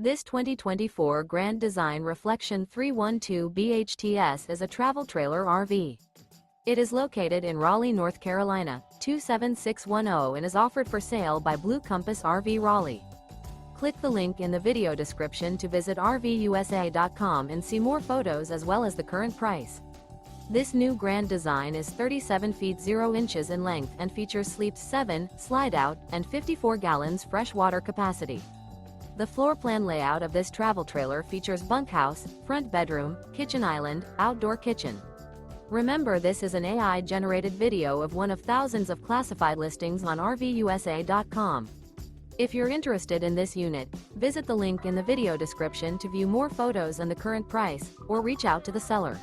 This 2024 Grand Design Reflection 312 BHTS is a travel trailer RV. It is located in Raleigh, North Carolina, 27610 and is offered for sale by Blue Compass RV Raleigh. Click the link in the video description to visit RVUSA.com and see more photos as well as the current price. This new Grand Design is 37 feet 0 inches in length and features sleeps 7, slide-out, and 54 gallons fresh water capacity. The floor plan layout of this travel trailer features bunkhouse, front bedroom, kitchen island, outdoor kitchen. Remember, this is an AI-generated video of one of thousands of classified listings on RVUSA.com. If you're interested in this unit, visit the link in the video description to view more photos and the current price, or reach out to the seller.